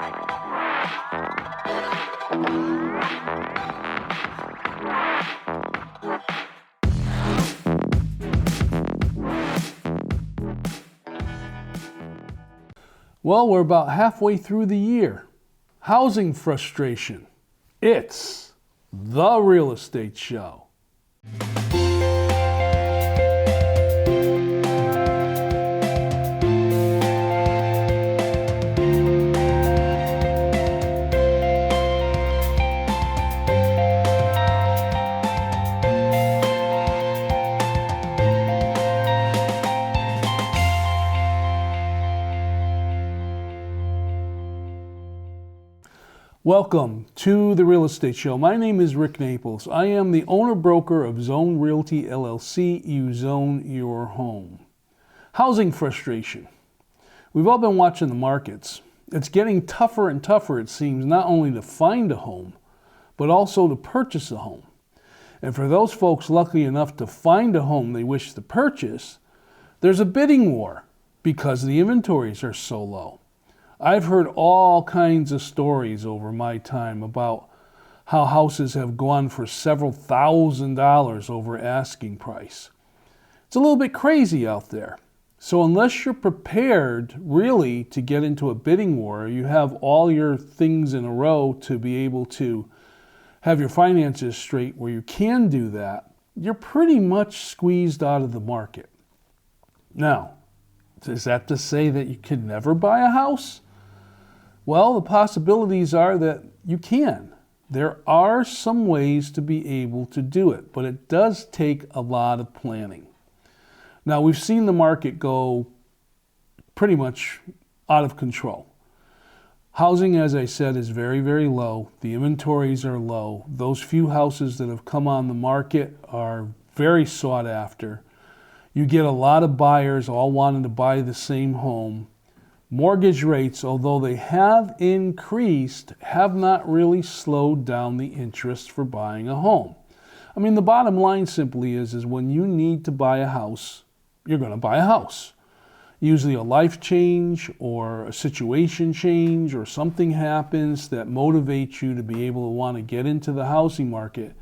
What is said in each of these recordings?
Well, we're about halfway through the year. Housing frustration. It's the real estate show. Welcome to the Real Estate Show. My name is Rick Naples. I am the owner-broker of Zone Realty LLC. You zone your home. Housing frustration. We've all been watching the markets. It's getting tougher and tougher, it seems, not only to find a home, but also to purchase a home. And for those folks lucky enough to find a home they wish to purchase, there's a bidding war because the inventories are so low. I've heard all kinds of stories over my time about how houses have gone for several $1,000s over asking price. It's a little bit crazy out there. So unless you're prepared really to get into a bidding war, you have all your things in a row to be able to have your finances straight where you can do that, you're pretty much squeezed out of the market. Now, is that to say that you could never buy a house? Well, the possibilities are that you can. There are some ways to be able to do it, but it does take a lot of planning. Now, we've seen the market go pretty much out of control. Housing, as I said, is very, very low. The inventories are low. Those few houses that have come on the market are very sought after. You get a lot of buyers all wanting to buy the same home. Mortgage rates, although they have increased, have not really slowed down the interest for buying a home. I mean, the bottom line simply is when you need to buy a house, you're going to buy a house. Usually a life change or a situation change or something happens that motivates you to be able to want to get into the housing market.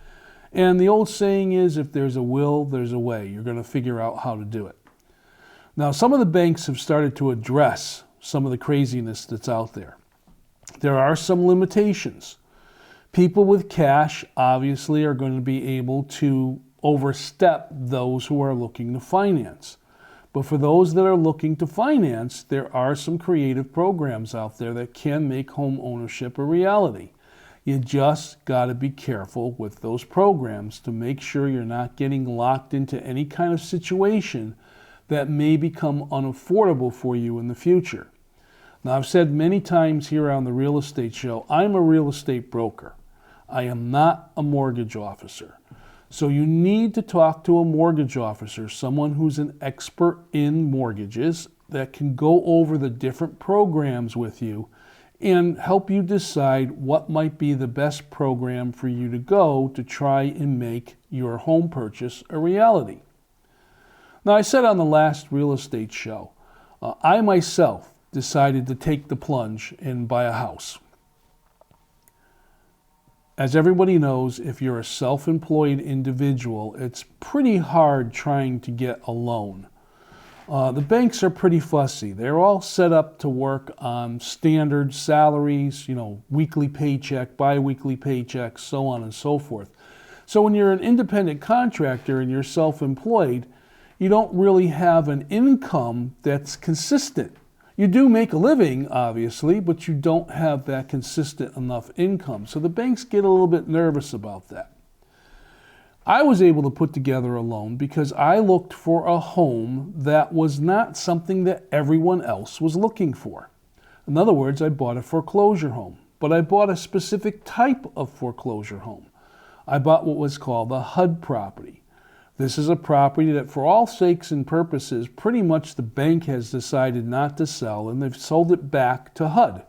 And the old saying is, if there's a will, there's a way. You're going to figure out how to do it. Now, some of the banks have started to address some of the craziness that's out there. There are some limitations. People with cash obviously are going to be able to overstep those who are looking to finance. But for those that are looking to finance, there are some creative programs out there that can make home ownership a reality. You just got to be careful with those programs to make sure you're not getting locked into any kind of situation that may become unaffordable for you in the future. Now, I've said many times here on the Real Estate Show, I'm a real estate broker. I am not a mortgage officer. So you need to talk to a mortgage officer, someone who's an expert in mortgages that can go over the different programs with you and help you decide what might be the best program for you to go to try and make your home purchase a reality. Now, I said on the last real estate show, I myself decided to take the plunge and buy a house. As everybody knows, if you're a self-employed individual, it's pretty hard trying to get a loan. The banks are pretty fussy. They're all set up to work on standard salaries, weekly paycheck, bi-weekly paychecks, so on and so forth. So when you're an independent contractor and you're self-employed, you don't really have an income that's consistent. You do make a living, obviously, but you don't have that consistent enough income. So the banks get a little bit nervous about that. I was able to put together a loan because I looked for a home that was not something that everyone else was looking for. In other words, I bought a foreclosure home, but I bought a specific type of foreclosure home. I bought what was called a HUD property. This is a property that, for all sakes and purposes, pretty much the bank has decided not to sell, and they've sold it back to HUD.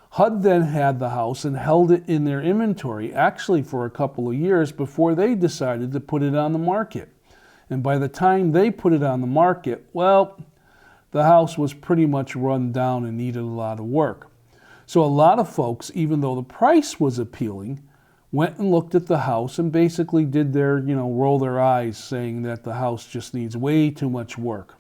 HUD then had the house and held it in their inventory, actually for a couple of years before they decided to put it on the market. And by the time they put it on the market, well, the house was pretty much run down and needed a lot of work. So a lot of folks, even though the price was appealing, went and looked at the house and basically did their, roll their eyes, saying that the house just needs way too much work.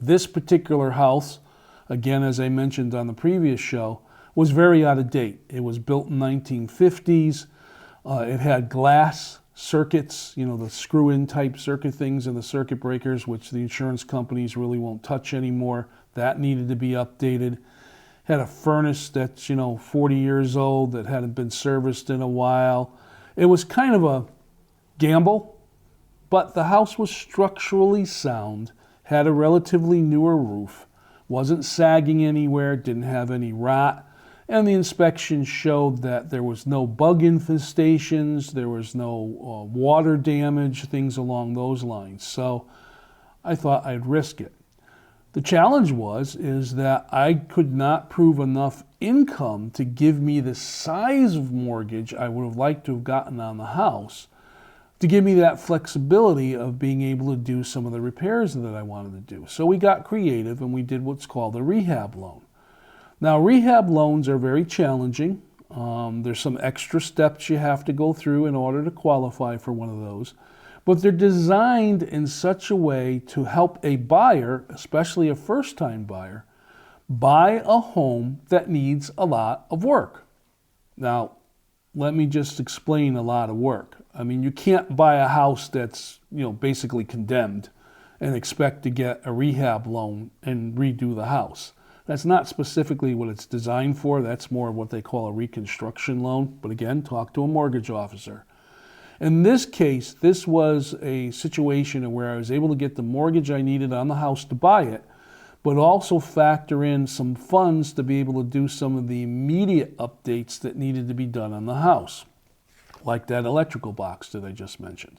This particular house, again, as I mentioned on the previous show, was very out of date. It was built in 1950s. It had glass circuits, the screw-in type circuit things in the circuit breakers, which the insurance companies really won't touch anymore. That needed to be updated. Had a furnace that's, 40 years old that hadn't been serviced in a while. It was kind of a gamble, but the house was structurally sound, had a relatively newer roof, wasn't sagging anywhere, didn't have any rot, and the inspection showed that there was no bug infestations, there was no water damage, things along those lines. So I thought I'd risk it. The challenge is that I could not prove enough income to give me the size of mortgage I would have liked to have gotten on the house to give me that flexibility of being able to do some of the repairs that I wanted to do. So we got creative and we did what's called a rehab loan. Now, rehab loans are very challenging. There's some extra steps you have to go through in order to qualify for one of those. But they're designed in such a way to help a buyer, especially a first-time buyer, buy a home that needs a lot of work. Now, let me just explain a lot of work. I mean, you can't buy a house that's, basically condemned and expect to get a rehab loan and redo the house. That's not specifically what it's designed for. That's more of what they call a reconstruction loan. But again, talk to a mortgage officer. In this case, this was a situation where I was able to get the mortgage I needed on the house to buy it, but also factor in some funds to be able to do some of the immediate updates that needed to be done on the house, like that electrical box that I just mentioned.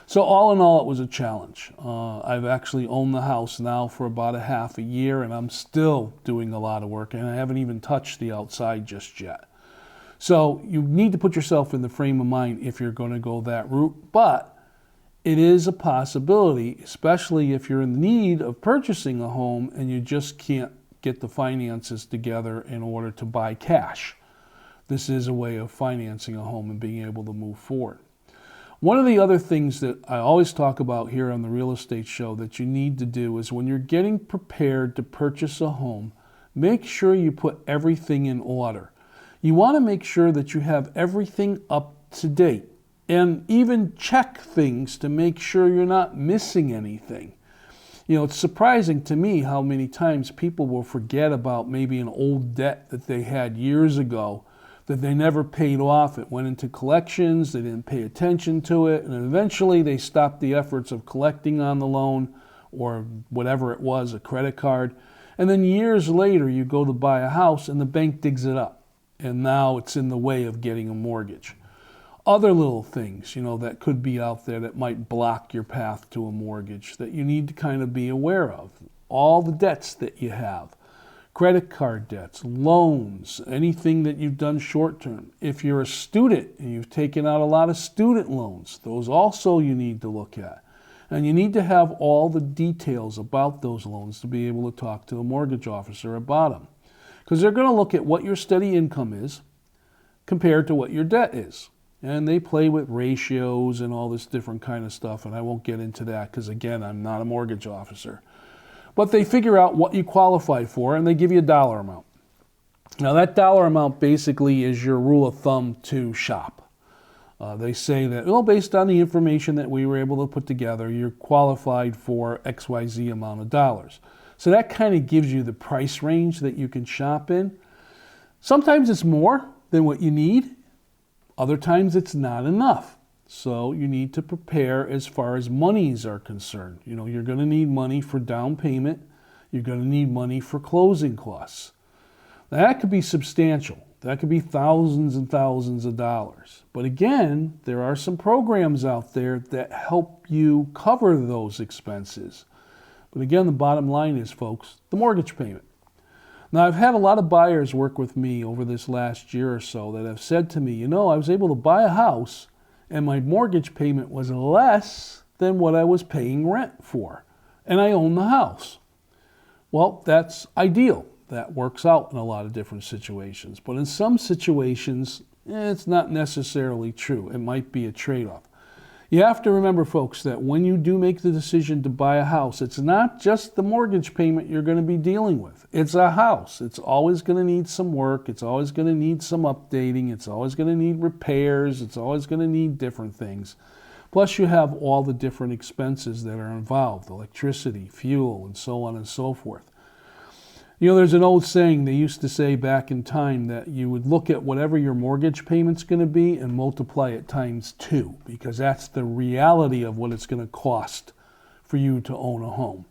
So all in all, it was a challenge. I've actually owned the house now for about a half a year, and I'm still doing a lot of work, and I haven't even touched the outside just yet. So you need to put yourself in the frame of mind if you're going to go that route, but it is a possibility, especially if you're in need of purchasing a home and you just can't get the finances together in order to buy cash. This is a way of financing a home and being able to move forward. One of the other things that I always talk about here on the Real Estate Show that you need to do is when you're getting prepared to purchase a home, make sure you put everything in order. You want to make sure that you have everything up to date and even check things to make sure you're not missing anything. It's surprising to me how many times people will forget about maybe an old debt that they had years ago that they never paid off. It went into collections, they didn't pay attention to it, and eventually they stopped the efforts of collecting on the loan or whatever it was, a credit card. And then years later, you go to buy a house and the bank digs it up. And now it's in the way of getting a mortgage. Other little things, that could be out there that might block your path to a mortgage that you need to kind of be aware of. All the debts that you have. Credit card debts, loans, anything that you've done short term. If you're a student and you've taken out a lot of student loans, those also you need to look at. And you need to have all the details about those loans to be able to talk to a mortgage officer about them. Because they're going to look at what your steady income is compared to what your debt is. And they play with ratios and all this different kind of stuff, and I won't get into that because, again, I'm not a mortgage officer. But they figure out what you qualify for, and they give you a dollar amount. Now, that dollar amount basically is your rule of thumb to shop. They say that, based on the information that we were able to put together, you're qualified for XYZ amount of dollars. So that kind of gives you the price range that you can shop in. Sometimes it's more than what you need. Other times it's not enough. So you need to prepare as far as monies are concerned. You're going to need money for down payment. You're going to need money for closing costs. Now, that could be substantial. That could be thousands and thousands of dollars. But again, there are some programs out there that help you cover those expenses. But again, the bottom line is, folks, the mortgage payment. Now, I've had a lot of buyers work with me over this last year or so that have said to me, I was able to buy a house and my mortgage payment was less than what I was paying rent for. And I own the house. Well, that's ideal. that works out in a lot of different situations. But in some situations, it's not necessarily true. It might be a trade-off. You have to remember, folks, that when you do make the decision to buy a house, it's not just the mortgage payment you're going to be dealing with. It's a house. It's always going to need some work. It's always going to need some updating. It's always going to need repairs. It's always going to need different things. Plus, you have all the different expenses that are involved, electricity, fuel, and so on and so forth. You know, there's an old saying they used to say back in time that you would look at whatever your mortgage payment's going to be and multiply it times 2, because that's the reality of what it's going to cost for you to own a home.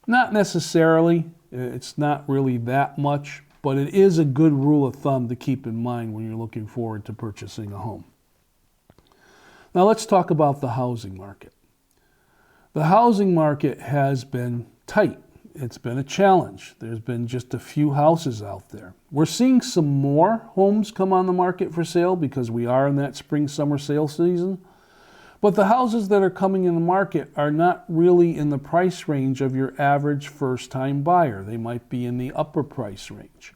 Not necessarily, it's not really that much, but it is a good rule of thumb to keep in mind when you're looking forward to purchasing a home. Now let's talk about the housing market. The housing market has been tight. It's been a challenge. There's been just a few houses out there. We're seeing some more homes come on the market for sale because we are in that spring-summer sale season. But the houses that are coming in the market are not really in the price range of your average first-time buyer. They might be in the upper price range.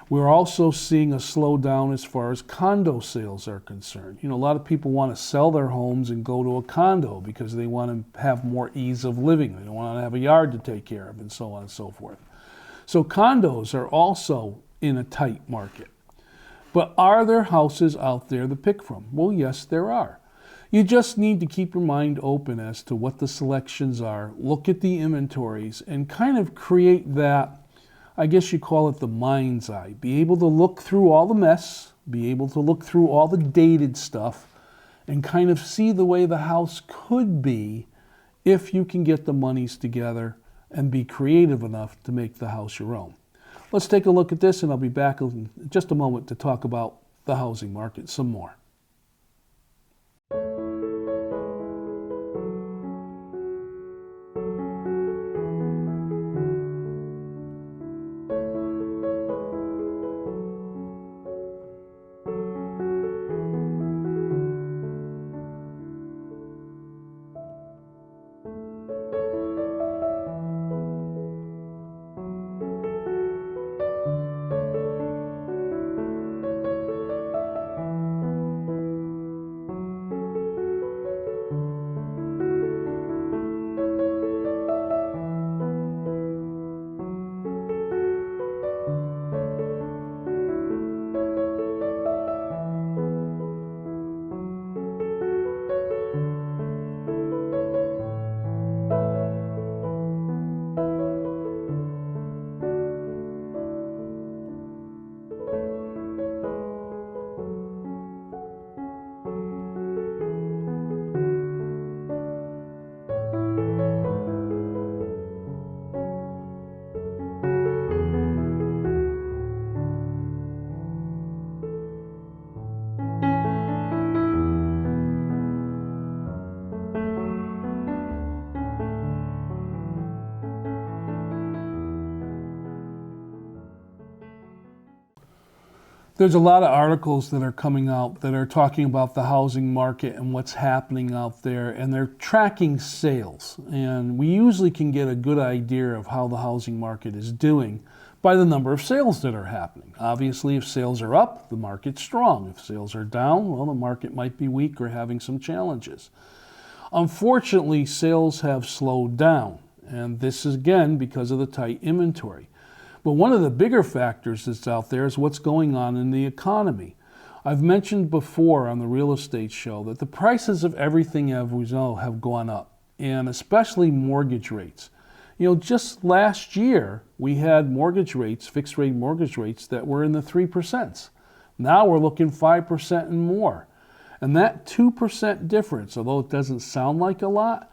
We're also seeing a slowdown as far as condo sales are concerned. You know, a lot of people want to sell their homes and go to a condo because they want to have more ease of living. They don't want to have a yard to take care of and so on and so forth. So condos are also in a tight market. But are there houses out there to pick from? Well, yes, there are. You just need to keep your mind open as to what the selections are, look at the inventories, and kind of create that, I guess you call it the mind's eye. Be able to look through all the mess, be able to look through all the dated stuff, and kind of see the way the house could be if you can get the monies together and be creative enough to make the house your own. Let's take a look at this, and I'll be back in just a moment to talk about the housing market some more. There's a lot of articles that are coming out that are talking about the housing market and what's happening out there, and they're tracking sales. And we usually can get a good idea of how the housing market is doing by the number of sales that are happening. Obviously, if sales are up, the market's strong. If sales are down, well, the market might be weak or having some challenges. Unfortunately, sales have slowed down, and this is again because of the tight inventory. But one of the bigger factors that's out there is what's going on in the economy. I've mentioned before on the real estate show that the prices of everything, as we know, have gone up, and especially mortgage rates. You know, just last year, we had mortgage rates, fixed rate mortgage rates, that were in the 3%. Now we're looking 5% and more. And that 2% difference, although it doesn't sound like a lot,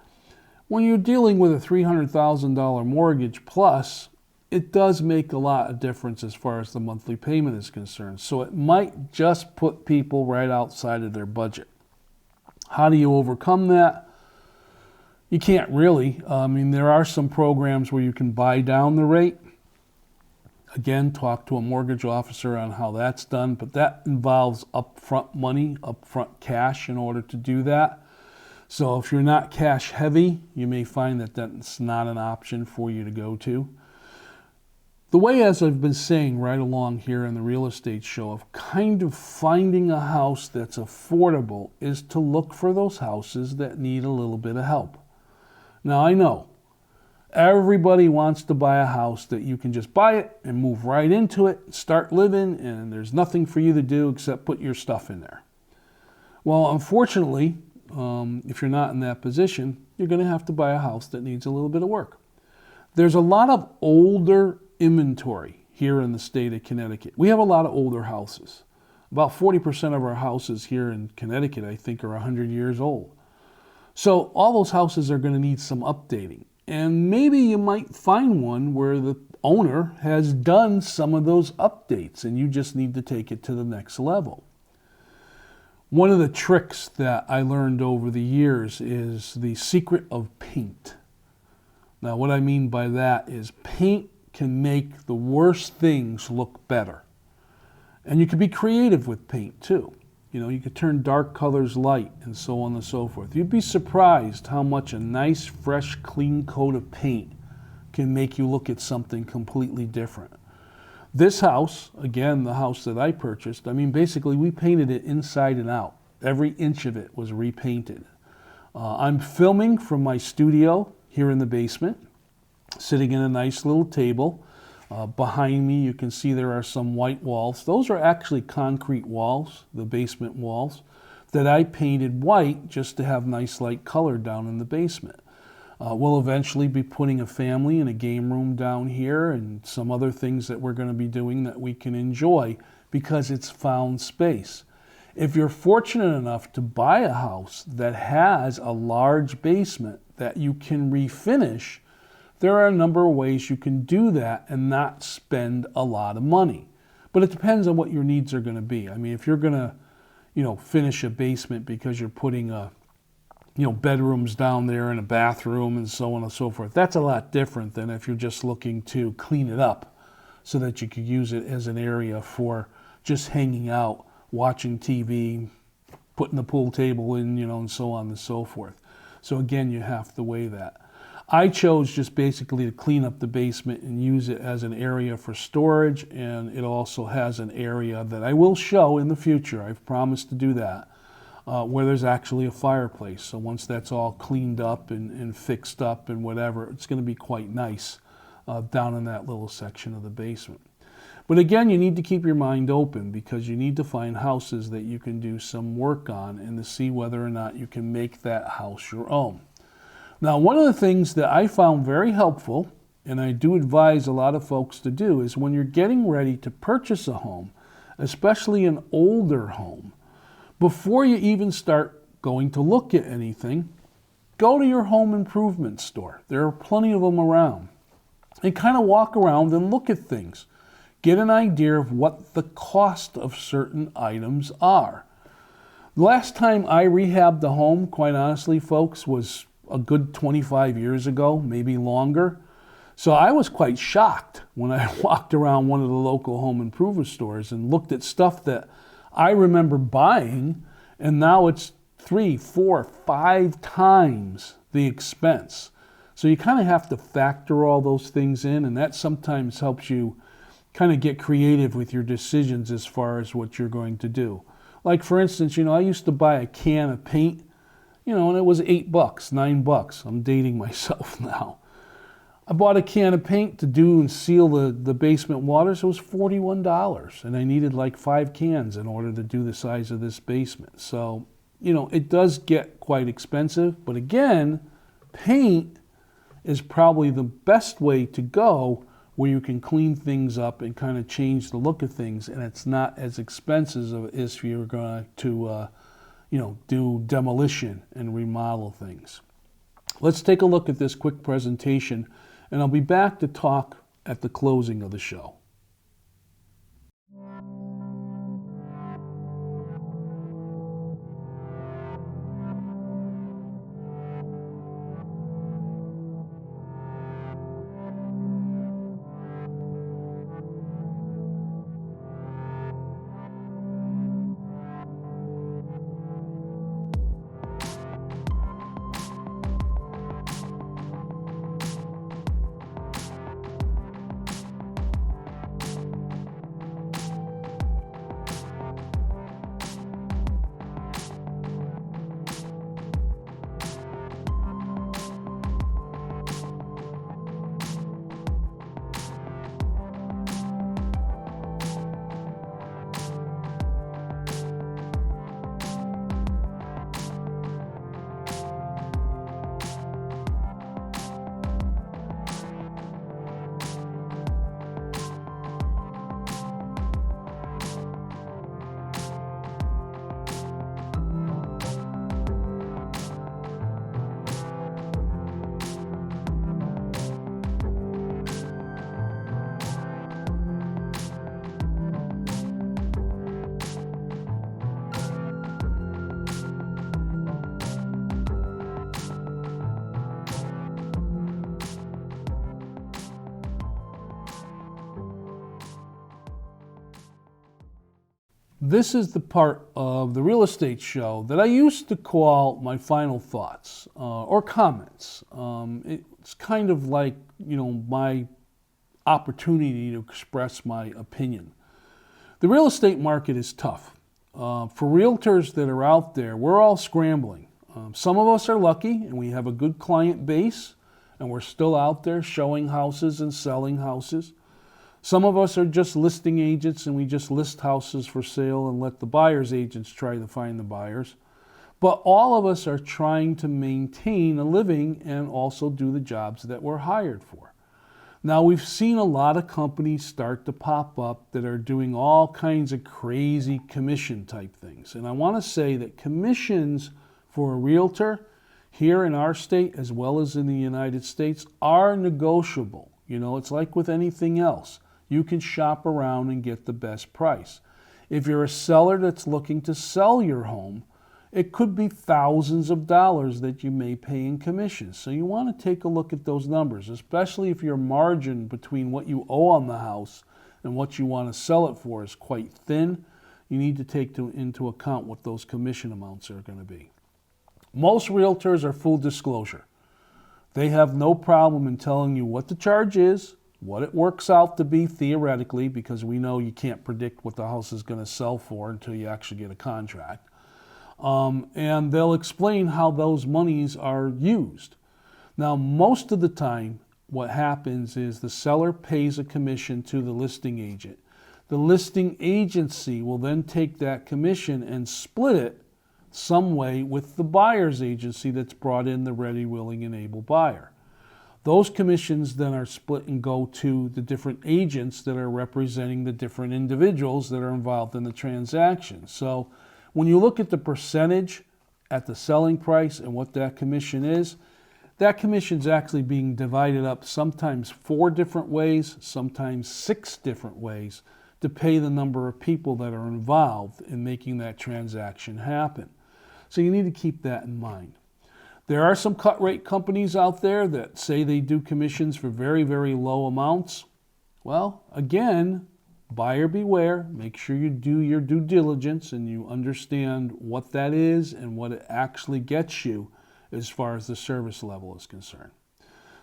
when you're dealing with a $300,000 mortgage plus, it does make a lot of difference as far as the monthly payment is concerned. So it might just put people right outside of their budget. How do you overcome that? You can't really. I mean, there are some programs where you can buy down the rate. Again, talk to a mortgage officer on how that's done, but that involves upfront money, upfront cash in order to do that. So if you're not cash heavy, you may find that that's not an option for you to go to. The way, as I've been saying right along here in the real estate show, of kind of finding a house that's affordable is to look for those houses that need a little bit of help. Now, I know everybody wants to buy a house that you can just buy it and move right into it, start living, and there's nothing for you to do except put your stuff in there. Well, unfortunately, if you're not in that position, you're going to have to buy a house that needs a little bit of work. There's a lot of older inventory here in the state of Connecticut. We have a lot of older houses. About 40% of our houses here in Connecticut, I think, are 100 years old. So all those houses are going to need some updating. And maybe you might find one where the owner has done some of those updates and you just need to take it to the next level. One of the tricks that I learned over the years is the secret of paint. Now, what I mean by that is paint can make the worst things look better. And you can be creative with paint too. You know, you could turn dark colors light and so on and so forth. You'd be surprised how much a nice, fresh, clean coat of paint can make you look at something completely different. This house, again, the house that I purchased, I mean, basically we painted it inside and out. Every inch of it was repainted. I'm filming from my studio here in the basement, sitting in a nice little table. Behind me, you can see there are some white walls. Those are actually concrete walls, the basement walls, that I painted white just to have nice light color down in the basement. We'll eventually be putting a family and a game room down here and some other things that we're going to be doing that we can enjoy because it's found space. If you're fortunate enough to buy a house that has a large basement that you can refinish, there are a number of ways you can do that and not spend a lot of money. But it depends on what your needs are going to be. I mean, if you're going to, finish a basement because you're putting bedrooms down there and a bathroom and so on and so forth, that's a lot different than if you're just looking to clean it up so that you could use it as an area for just hanging out, watching TV, putting the pool table in, and so on and so forth. So again, you have to weigh that. I chose just basically to clean up the basement and use it as an area for storage, and it also has an area that I will show in the future, I've promised to do that, where there's actually a fireplace. So once that's all cleaned up and fixed up and whatever, it's going to be quite nice down in that little section of the basement. But again, you need to keep your mind open because you need to find houses that you can do some work on and to see whether or not you can make that house your own. Now, one of the things that I found very helpful, and I do advise a lot of folks to do, is when you're getting ready to purchase a home, especially an older home, before you even start going to look at anything, go to your home improvement store. There are plenty of them around. And kind of walk around and look at things. Get an idea of what the cost of certain items are. The last time I rehabbed a home, quite honestly, folks, was a good 25 years ago, maybe longer. So I was quite shocked when I walked around one of the local home improvement stores and looked at stuff that I remember buying, and now it's 3, 4, 5 times the expense. So you kind of have to factor all those things in, and that sometimes helps you kind of get creative with your decisions as far as what you're going to do. Like for instance, I used to buy a can of paint, and it was $8, $9. I'm dating myself now. I bought a can of paint to do and seal the basement water, so it was $41. And I needed like 5 cans in order to do the size of this basement. So, it does get quite expensive. But again, paint is probably the best way to go where you can clean things up and kind of change the look of things. And it's not as expensive as if you're going to do demolition and remodel things. Let's take a look at this quick presentation, and I'll be back to talk at the closing of the show. This is the part of the real estate show that I used to call my final thoughts or comments. It's kind of like, my opportunity to express my opinion. The real estate market is tough. For realtors that are out there, we're all scrambling. Some of us are lucky and we have a good client base and we're still out there showing houses and selling houses. Some of us are just listing agents and we just list houses for sale and let the buyer's agents try to find the buyers. But all of us are trying to maintain a living and also do the jobs that we're hired for. Now, we've seen a lot of companies start to pop up that are doing all kinds of crazy commission type things. And I want to say that commissions for a realtor here in our state as well as in the United States are negotiable. It's like with anything else. You can shop around and get the best price. If you're a seller that's looking to sell your home, it could be thousands of dollars that you may pay in commissions. So you want to take a look at those numbers, especially if your margin between what you owe on the house and what you want to sell it for is quite thin. You need to take into account what those commission amounts are going to be. Most realtors are full disclosure. They have no problem in telling you what the charge is, what it works out to be theoretically, because we know you can't predict what the house is going to sell for until you actually get a contract. And they'll explain how those monies are used. Now, most of the time, what happens is the seller pays a commission to the listing agent. The listing agency will then take that commission and split it some way with the buyer's agency that's brought in the ready, willing, and able buyer. Those commissions then are split and go to the different agents that are representing the different individuals that are involved in the transaction. So when you look at the percentage at the selling price and what that commission is actually being divided up sometimes 4 different ways, sometimes 6 different ways to pay the number of people that are involved in making that transaction happen. So you need to keep that in mind. There are some cut rate companies out there that say they do commissions for very, very low amounts. Well, again, buyer beware. Make sure you do your due diligence and you understand what that is and what it actually gets you as far as the service level is concerned.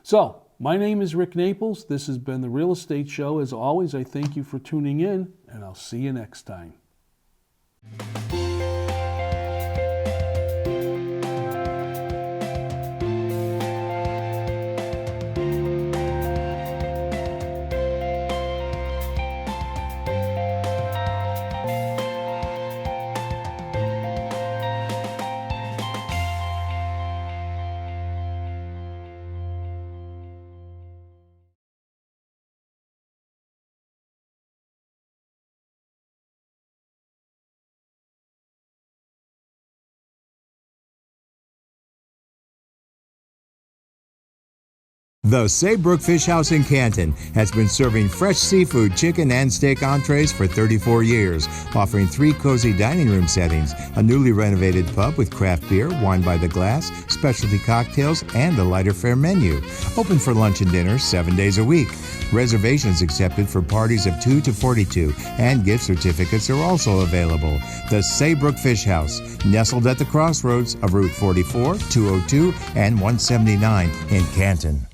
So, my name is Rick Naples. This has been the Real Estate Show. As always, I thank you for tuning in, and I'll see you next time. The Saybrook Fish House in Canton has been serving fresh seafood, chicken, and steak entrees for 34 years, offering 3 cozy dining room settings, a newly renovated pub with craft beer, wine by the glass, specialty cocktails, and a lighter fare menu. Open for lunch and dinner 7 days a week. Reservations accepted for parties of 2 to 42, and gift certificates are also available. The Saybrook Fish House, nestled at the crossroads of Route 44, 202, and 179 in Canton.